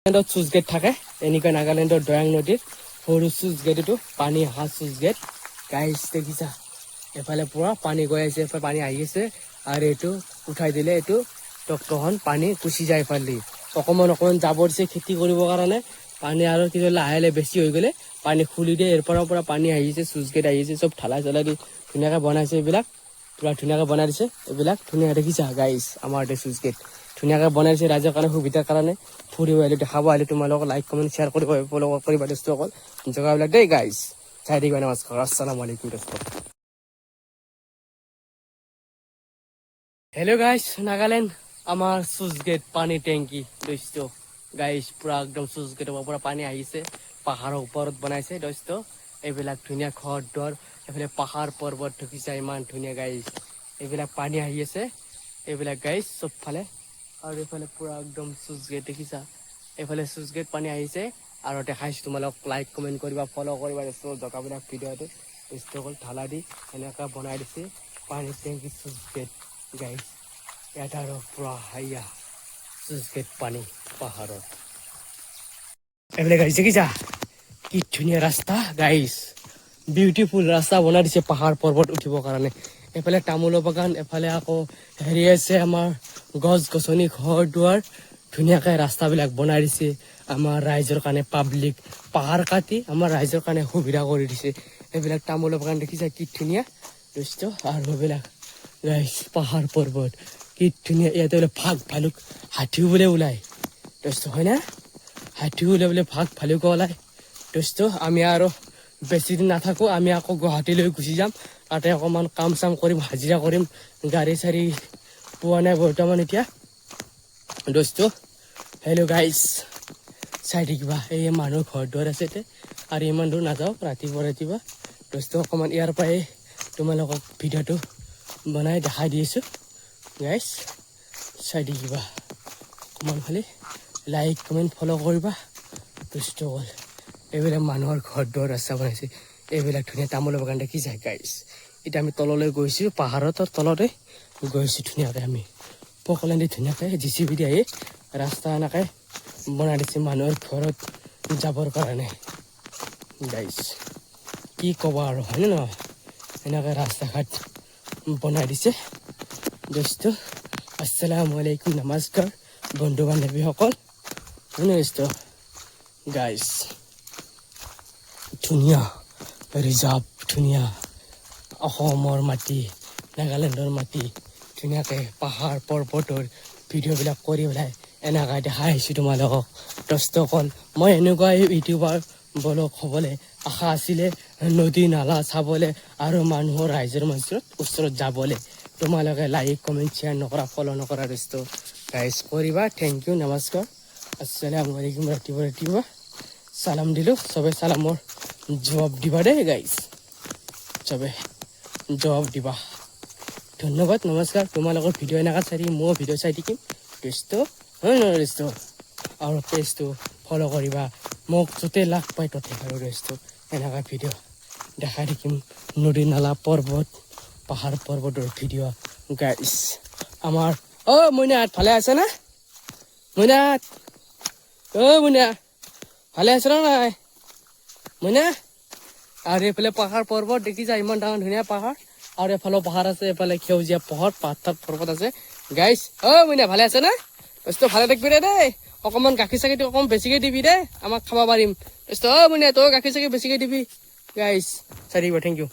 নাগালেণ্ডত switch gate থাকে এনেকৈ নাগালেণ্ডৰ দয়াং নদীৰ সৰু চুইচ গেট এইটো পানী অহা চুইচ গেট গাইছ দেখিছা এফালে পুৰা পানী গৈ আছে এফালে পানী আহি আছে আৰু এইটো উঠাই দিলে এইটো টকটখন পানী গুচি যায় এফালে অকণমান জাবৰ দিছে খেতি কৰিবৰ কাৰণে পানী আৰু কিছু লাহে লাহে বেছি হৈ গ'লে পানী খুলি দিয়ে ইয়াৰ পৰা পানী আহিছে চুইচ গেট আহিছে চব ঢালাই চলাই দি ধুনীয়াকৈ বনাইছে এইবিলাক পুৰা ধুনীয়াকৈ বনাই দিছে এইবিলাক ধুনীয়াকৈ দেখিছা গাইছ আমাৰ এইটো চুইচ গেট ধুনীয়াকৈ বনাইছে ৰাইজৰ কাৰণে সুবিধাৰ কাৰণে ফুৰিব আহিলে দেখাব আহিলে তোমালোকক লাইক কমেণ্ট শ্বেয়াৰ কৰিব ফ'ল' কৰিবা দোস্তসকল জেগাবিলাক দেই গাইছ চাই থাকিবা নমস্কাৰ আসসালামু আলাইকুম দোস্ত হেল্ল' গাইছ নাগালেণ্ড আমাৰ চুইচ গেট পানী টেংকি দোস্ত গাইছ পুৰা একদম চুইচ গেটৰ পৰা পানী আহিছে পাহাৰৰ ওপৰত বনাইছে দোস্ত এইবিলাক ধুনীয়া ঘৰ দুৱাৰ এইফালে পাহাৰ পৰ্বত দেখিছা ইমান ধুনীয়া গাইছ এইবিলাক পানী আহি আছে এইবিলাক গাইছ চবফালে আৰু এইফালে পুৰা একদম চুইচ গেট দেখিছা এইফালে চুইচ গেট পানী আহিছে আৰু দেখাইছোঁ তোমালোক লাইক কমেণ্ট কৰিবা ফ'ল' কৰিবা জেগাবিলাক ভিডিঅ'টো দোস্তসকল ঢালা দি এনেকৈ বনাই দিছে পানী টেংকি চুইচ গেট গাইছ ইয়াত আৰু পুৰা হাইয়া চুইচ গেট পানী পাহাৰত এইবিলাক গাইছ দেখিছা কি ধুনীয়া ৰাস্তা গাইছ বিউটিফুল ৰাস্তা বনাই দিছে পাহাৰ পৰ্বত উঠিবৰ কাৰণে এফালে তামোলৰ বাগান এফালে আকৌ হেৰি আছে আমাৰ গছ গছনি ঘৰ দুৱাৰ ধুনীয়াকৈ ৰাস্তাবিলাক বনাই দিছে আমাৰ ৰাইজৰ কাৰণে পাব্লিক পাহাৰ কাটি আমাৰ ৰাইজৰ কাৰণে সুবিধা কৰি দিছে এইবিলাক তামোলৰ বাগান দেখিছা কি ধুনীয়া দৃশ্য আৰু এইবিলাক গাইছ পাহাৰ পৰ্বত কি ধুনীয়া ইয়াতে বোলে ভাগ ভালুক হাতীও বোলে ওলায় দৃশ্য হয় না হাতীও বোলে ভাগ ভালুকো ওলায় দৃশ্য আমি আৰু বেছিদিন নাথাকোঁ আমি আকৌ গুৱাহাটীলৈ গুচি যাম তাতে অকণমান কাম চাম কৰিম হাজিৰা কৰিম গাড়ী চাড়ী পোৱা নাই বৰ্তমান এতিয়া দোস্ত হেল্ল' গাইছ চাই থাকিবা এই মানুহৰ ঘৰ দুৱাৰ আছে আৰু ইমান দূৰ নাযাওঁ ৰাতিপুৱা দোস্ত অকণমান ইয়াৰ পৰাই তোমালোকক ভিডিঅ'টো বনাই দেখাই দি আছোঁ গাইছ চাই থাকিবা অকণমান খালি লাইক কমেণ্ট ফ'ল' কৰিবা দোস্তসকল এইবিলাক মানুহৰ ঘৰ দুৱাৰ ৰাস্তা বনাইছে এইবিলাক ধুনীয়া তামোলৰ বাগান দেখি যায় গাইছ এতিয়া আমি তললৈ গৈছোঁ পাহাৰৰ তলতে গৈছোঁ ধুনীয়াকৈ আমি পকলেণ্ডি ধুনীয়াকৈ JCB দি আহি ৰাস্তা এনেকৈ বনাই দিছে মানুহৰ ঘৰত যাবৰ কাৰণে গাইছ কি ক'বা আৰু হয়নে নহয় এনেকৈ ৰাস্তা ঘাট বনাই দিছে দোস্ত আসসালামু আলাইকুম নমস্কাৰ বন্ধু বান্ধৱীসকল হয়নে দোস্ত গাইছ ধুনীয়া ৰিজাৰ্ভ ধুনীয়া অসমৰ মাটি নাগালেণ্ডৰ মাটি ধুনীয়াকৈ পাহাৰ পৰ্বতৰ ভিডিঅ'বিলাক কৰি পেলাই এনেকৈ দেখাই আহিছোঁ তোমালোকক দোস্তসকল মই এনেকুৱা ইউটিউবাৰ ব্লগ হ'বলৈ আশা আছিলে নদী নালা চাবলৈ আৰু মানুহৰ ৰাইজৰ মাজত ওচৰত যাবলৈ তোমালোকে লাইক কমেণ্ট শ্বেয়াৰ নকৰা ফ'ল' নকৰা দোস্ত গাইছ কৰিবা থেংক ইউ নমস্কাৰ আসসালামু আলাইকুম ৰাতিপুৱা চালাম দিলোঁ চবে চালামৰ জবাব দিবা দেই গাইছ চবে জবাব দিবা ধন্যবাদ নমস্কাৰ তোমালোকৰ ভিডিঅ' এনেকৈ চাই থাকিম মই ভিডিঅ' চাই থাকিম দোস্ত হয় নহয় দোস্ত আৰু পেজটো ফ'ল' কৰিবা মোক য'তে লাগ পাই ত'তে আৰু দোস্ত এনেকুৱা ভিডিঅ' দেখাই থাকিম নদী নালা পৰ্বত পাহাৰ পৰ্বতৰ ভিডিঅ' গাইছ আমাৰ মইনাত ভালে আছে না মইনাত মইনা ভালে আছে না নাই মইনা আৰু এইফালে পাহাৰ পৰ্বত দেখিছা ইমান ডাঙৰ ধুনীয়া পাহাৰ আৰু এফালেও পাহাৰ আছে এফালে সেউজীয়া পাহাৰ পৰ্বত আছে গাইছ মইনা ভালে আছে না বস্তু ভালে থাকিবি দেই অকণমান গাখীৰ চাখীৰটো অকণমান বেছিকৈ দিবি দেই আমাক খাব পাৰিম বস্তু মইনা তই গাখীৰ চাখীৰ বেছিকৈ দিবি গাইছ চাই থাকিব থেংক ইউ